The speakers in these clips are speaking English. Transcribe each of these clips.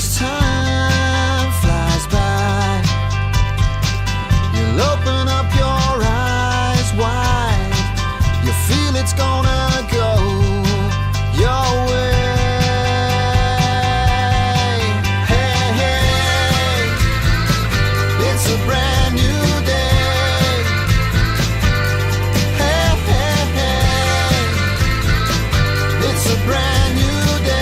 as time flies by, you'll open up your eyes wide. You feel it's gonna go your way. Hey, hey, it's a brand new day. Hey, hey, hey, it's a brand new day.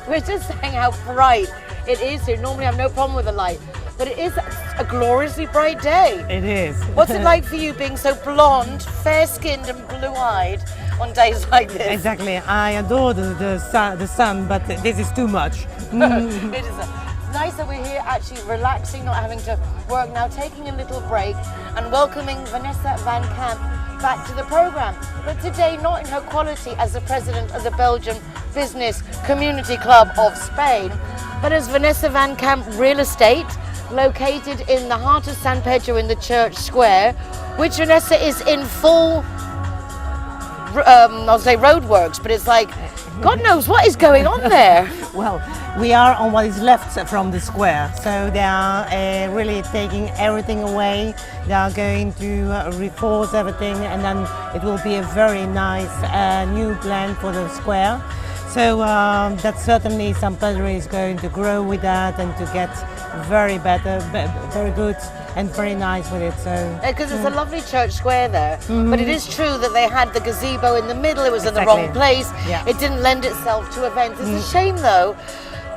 We're just saying how bright it is here. Normally I have no problem with the light, but it is a gloriously bright day. It is. What's it like for you being so blonde, fair-skinned and blue-eyed on days like this? Exactly. I adore the sun, but this is too much. It is nice that we're here actually relaxing, not having to work now, taking a little break and welcoming Vanessa van Kamp back to the program. But today, not in her quality as the president of the Belgian Business Community Club of Spain, but as Vanessa van Kamp Real Estate, located in the heart of San Pedro in the Church Square, which Vanessa is in full, I'll say roadworks, but it's like, God knows what is going on there. Well, we are on what is left from the square, so they are really taking everything away. They are going to reinforce everything, and then it will be a very nice new plan for the square. So that certainly San Pedro is going to grow with that and to get very good and very nice with it. So because it's a lovely church square there, but it is true that they had the gazebo in the middle. It was in the Exactly. wrong place. Yeah. It didn't lend itself to events. It's a shame though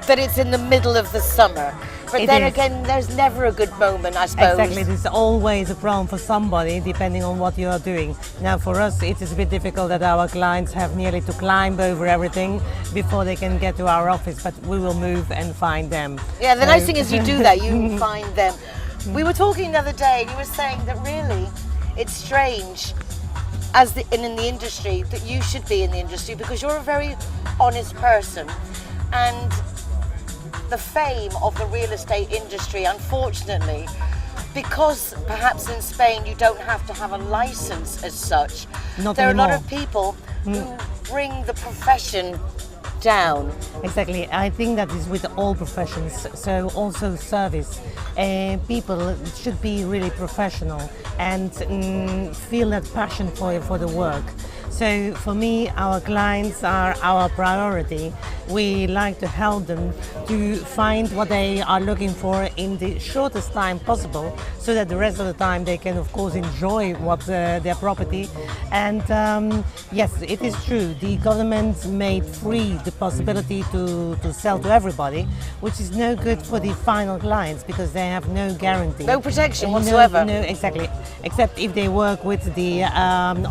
that it's in the middle of the summer. But It then is. again, there's never a good moment, I suppose. Exactly, there's always a problem for somebody depending on what you are doing. Now for us it is a bit difficult that our clients have nearly to climb over everything before they can get to our office, but we will move and find them. Yeah, the So- nice thing is you do that, you find them. We were talking the other day and you were saying that really it's strange as in the industry that you should be in the industry because you're a very honest person, and the fame of the real estate industry, unfortunately, because perhaps in Spain you don't have to have a license as such, Not there are a lot anymore. of people who bring the profession down. Exactly, I think that is with all professions, so also service. People should be really professional and feel that passion for the work. So for me, our clients are our priority. We like to help them to find what they are looking for in the shortest time possible, so that the rest of the time they can of course enjoy their property. And yes, it is true, the government made free the possibility to sell to everybody, which is no good for the final clients because they have no guarantee. No protection No, whatsoever. No, exactly. Except if they work with the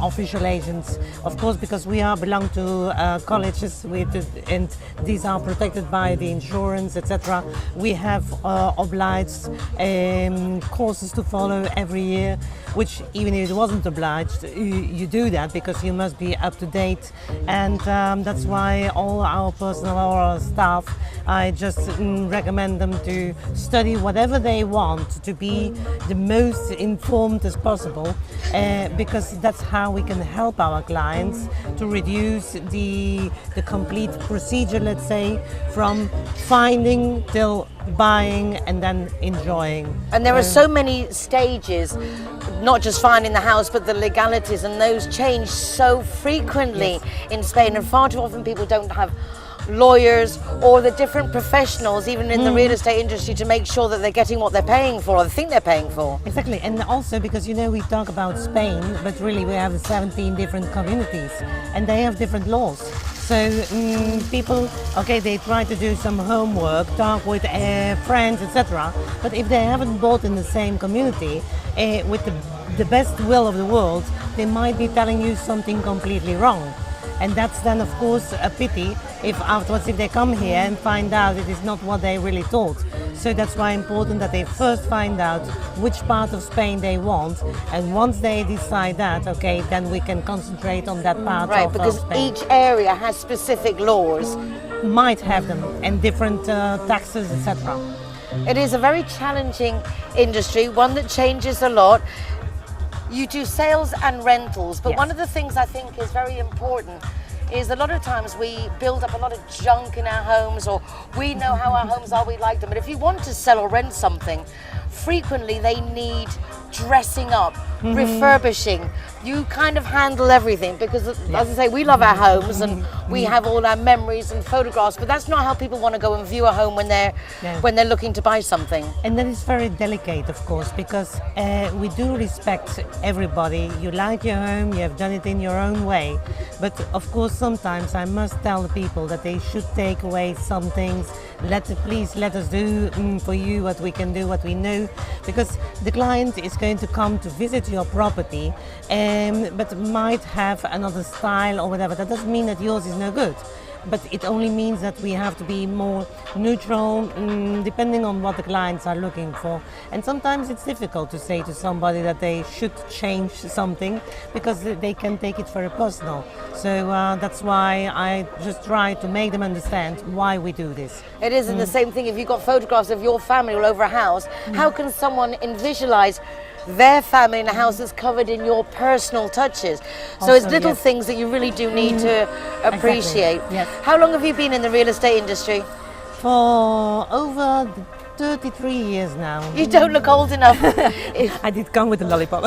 official agents, of course, because we belong to colleges, and these are protected by the insurance, etc. We have obliged courses to follow every year, which even if it wasn't obliged, you do that because you must be up to date, and that's why all our personnel, all our staff, I just recommend them to study whatever they want to be the most informed as possible, because that's how we can help our clients to reduce the complete procedure, let's say, from finding till buying and then enjoying. And there are so many stages, not just finding the house, but the legalities, and those change so frequently in Spain, and far too often people don't have lawyers or the different professionals, even in the real estate industry, to make sure that they're getting what they're paying for or they think they're paying for. Exactly, and also because we talk about Spain, but really we have 17 different communities and they have different laws. So people, okay, they try to do some homework, talk with friends, etc. But if they haven't bought in the same community, with the best will of the world, they might be telling you something completely wrong. And that's then of course a pity if afterwards if they come here and find out it is not what they really thought. So that's why important that they first find out which part of Spain they want, and once they decide that, okay, then we can concentrate on that part Right, of because Spain. each area has specific laws. Might have them, and different taxes, etc. It is a very challenging industry, one that changes a lot. You do sales and rentals, but Yes. one of the things I think is very important is a lot of times we build up a lot of junk in our homes, or we know how our homes are, we like them. But if you want to sell or rent something, frequently they need dressing up, refurbishing. You kind of handle everything because, as I say, we love our homes and we have all our memories and photographs, but that's not how people want to go and view a home when they're looking to buy something. And that is very delicate, of course, because we do respect everybody. You like your home, you have done it in your own way. But of course, sometimes I must tell the people that they should take away some things. Please let us do for you what we can do, what we know, because the client is going to come to visit your property, but might have another style or whatever. That doesn't mean that yours is no good. But it only means that we have to be more neutral, depending on what the clients are looking for. And sometimes it's difficult to say to somebody that they should change something because they can take it very personal. So that's why I just try to make them understand why we do this. It isn't the same thing if you've got photographs of your family all over a house. How can someone visualize their family in a house that's covered in your personal touches? So it's little things that you really do need to appreciate. Exactly. Yes. How long have you been in the real estate industry? For over 33 years now. You don't look old enough. I did come with a lollipop.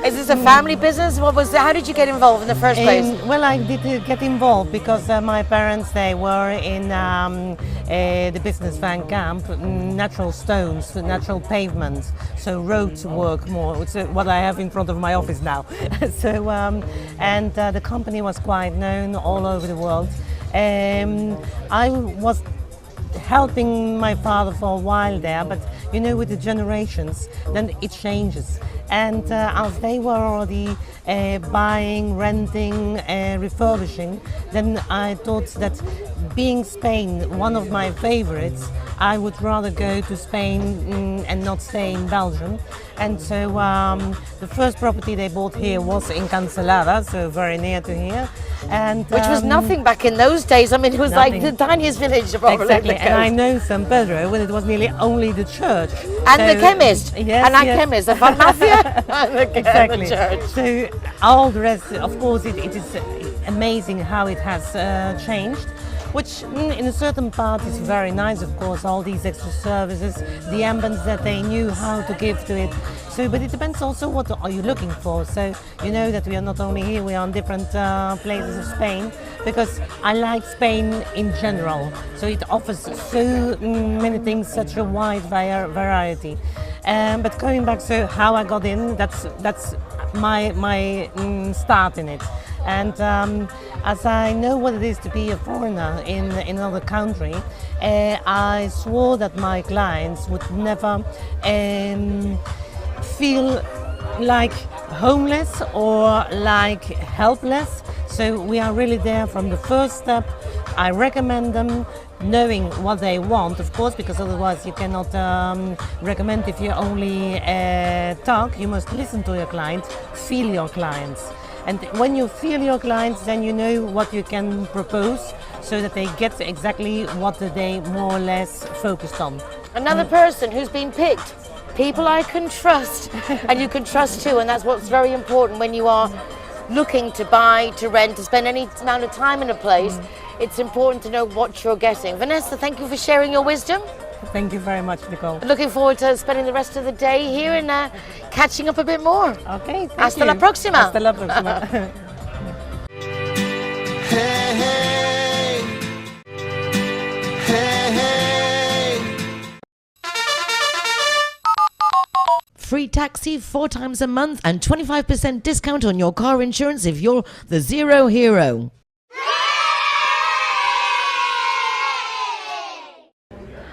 Is this a family business? How did you get involved in the first place? Well, I did get involved because my parents, they were in the business van camp, natural stones, natural pavements, so road work more. It's what I have in front of my office now. So, and the company was quite known all over the world. I was helping my father for a while there, but you know, with the generations, then it changes. And as they were already buying, renting, refurbishing, then I thought that being Spain one of my favorites, I would rather go to Spain and not stay in Belgium. And so the first property they bought here was in Cancelada, so very near to here. And which was nothing back in those days. I mean, it was nothing. Like the tiniest village probably. Exactly, and I know San Pedro when it was nearly only the church. And the chemist. Yes, and yes. chemist, the farmacia, and Exactly. the church. So all the rest, of course, it is amazing how it has changed. Which in a certain part is very nice, of course, all these extra services, the ambience that they knew how to give to it. So, but it depends also what are you looking for. So you know that we are not only here, we are in different places of Spain, because I like Spain in general. So it offers so many things, such a wide variety. But going back to how I got in, that's my start in it. And as I know what it is to be a foreigner in another country, I swore that my clients would never feel like homeless or like helpless. So we are really there from the first step. I recommend them knowing what they want, of course, because otherwise you cannot recommend if you only talk. You must listen to your clients, feel your clients. And when you feel your clients, then you know what you can propose so that they get exactly what they more or less focused on. Another person who's been picked, people I can trust, and you can trust too, and that's what's very important when you are looking to buy, to rent, to spend any amount of time in a place. It's important to know what you're getting. Vanessa, thank you for sharing your wisdom. Thank you very much, Nicole. Looking forward to spending the rest of the day here and catching up a bit more. Okay, thank Hasta you. la próxima. Hasta la próxima. Hey, hey. Hey, hey. Free taxi 4 times a month and 25% discount on your car insurance if you're the Zero Hero.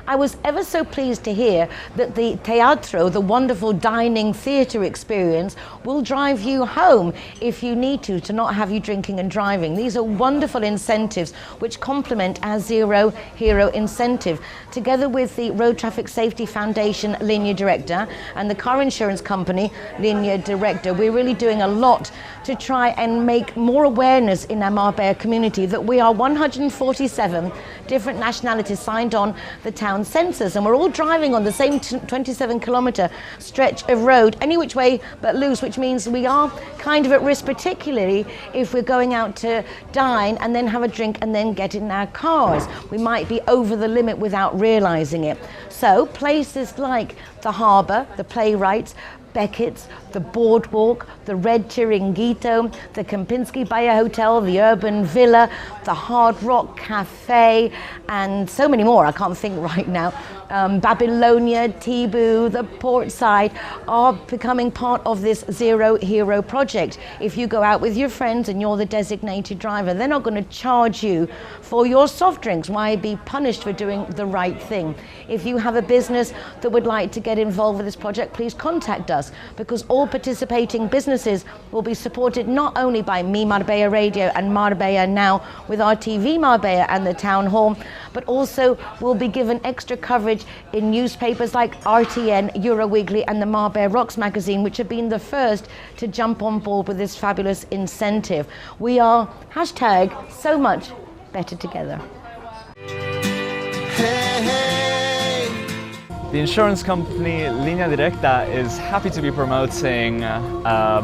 I was ever so pleased to hear that the teatro, the wonderful dining theatre experience, will drive you home if you need to not have you drinking and driving. These are wonderful incentives which complement our Zero Hero incentive. Together with the Road Traffic Safety Foundation, Linea Directa, and the car insurance company, Linea Directa, we're really doing a lot to try and make more awareness in our Marbella community that we are 147 different nationalities signed on the town town sensors, and we're all driving on the same 27-kilometre stretch of road, any which way but loose, which means we are kind of at risk, particularly if we're going out to dine and then have a drink and then get in our cars. We might be over the limit without realising it. So places like the harbour, the Playwrights, Beckett's, the Boardwalk, the Red Chiringuito, the Kempinski Bayer Hotel, the Urban Villa, the Hard Rock Cafe, and so many more I can't think right now. Babylonia, Tibu, the Portside are becoming part of this Zero Hero project. If you go out with your friends and you're the designated driver, they're not going to charge you for your soft drinks. Why be punished for doing the right thing? If you have a business that would like to get involved with this project, please contact us, because all participating businesses will be supported not only by Me Marbella Radio and Marbella Now with our TV Marbella and the Town Hall, but also will be given extra coverage in newspapers like RTN, Euroweekly and the Marbella Rocks magazine, which have been the first to jump on board with this fabulous incentive. We are #so much better together. The insurance company Linea Directa is happy to be promoting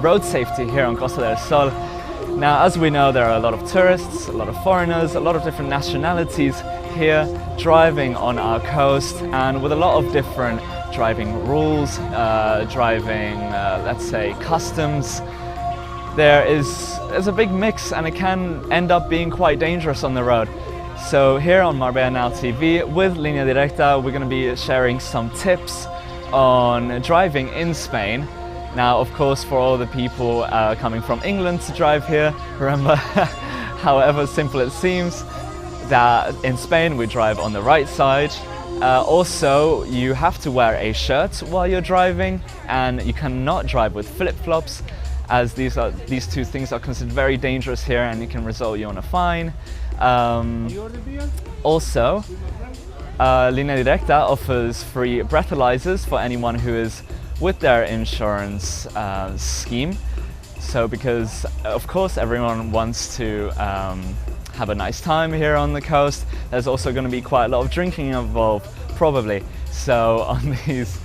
road safety here on Costa del Sol. Now, as we know, there are a lot of tourists, a lot of foreigners, a lot of different nationalities here driving on our coast, and with a lot of different driving rules, let's say, customs. There's a big mix, and it can end up being quite dangerous on the road. So here on Marbella Now TV with Linea Directa, we're going to be sharing some tips on driving in Spain. Now, of course, for all the people coming from England to drive here, remember, however simple it seems, that in Spain we drive on the right side. Also, you have to wear a shirt while you're driving, and you cannot drive with flip-flops, as these two things are considered very dangerous here, and it can result you on a fine. Also, Linea Directa offers free breathalyzers for anyone who is with their insurance scheme. So because of course everyone wants to have a nice time here on the coast, there's also going to be quite a lot of drinking involved, probably. So on these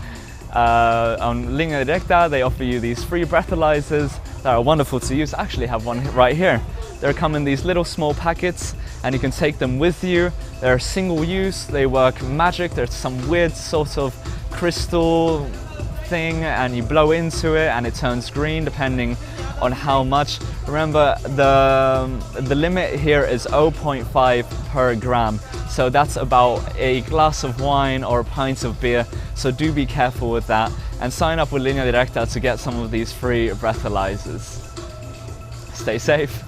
on Linea Directa, they offer you these free breathalyzers that are wonderful to use. I actually have one right here. They come in these little small packets, and you can take them with you. They're single use, they work magic. There's some weird sort of crystal thing, and you blow into it and it turns green depending on how much. Remember, the limit here is 0.5 per gram. So that's about a glass of wine or a pint of beer. So do be careful with that, and sign up with Linea Directa to get some of these free breathalyzers. Stay safe.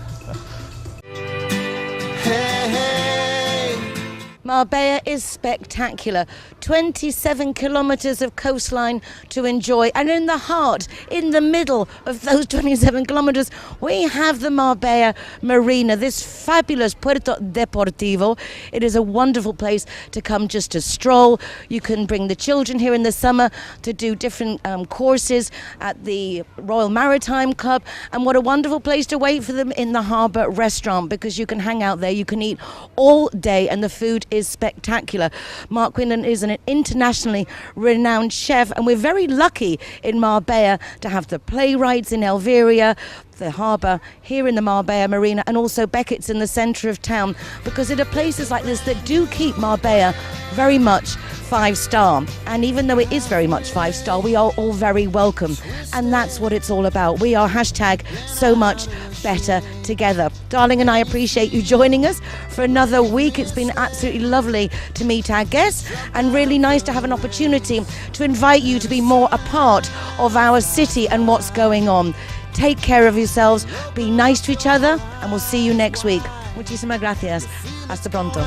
Marbella is spectacular. 27 kilometres of coastline to enjoy, and in the heart, in the middle of those 27 kilometres, we have the Marbella Marina, this fabulous Puerto Deportivo. It is a wonderful place to come just to stroll. You can bring the children here in the summer to do different courses at the Royal Maritime Club, and what a wonderful place to wait for them in the harbour restaurant, because you can hang out there, you can eat all day, and the food is spectacular. Mark Quinlan is an internationally renowned chef, and we're very lucky in Marbella to have the Playwrights in Elveria, the harbour here in the Marbella Marina, and also Beckett's in the centre of town, because it are places like this that do keep Marbella very much 5-star. And even though it is very much 5-star, we are all very welcome, and that's what it's all about. We are #so much better together. Darling and I appreciate you joining us for another week. It's been absolutely lovely to meet our guests, and really nice to have an opportunity to invite you to be more a part of our city and what's going on. Take care of yourselves, be nice to each other, and we'll see you next week. Muchísimas gracias. Hasta pronto.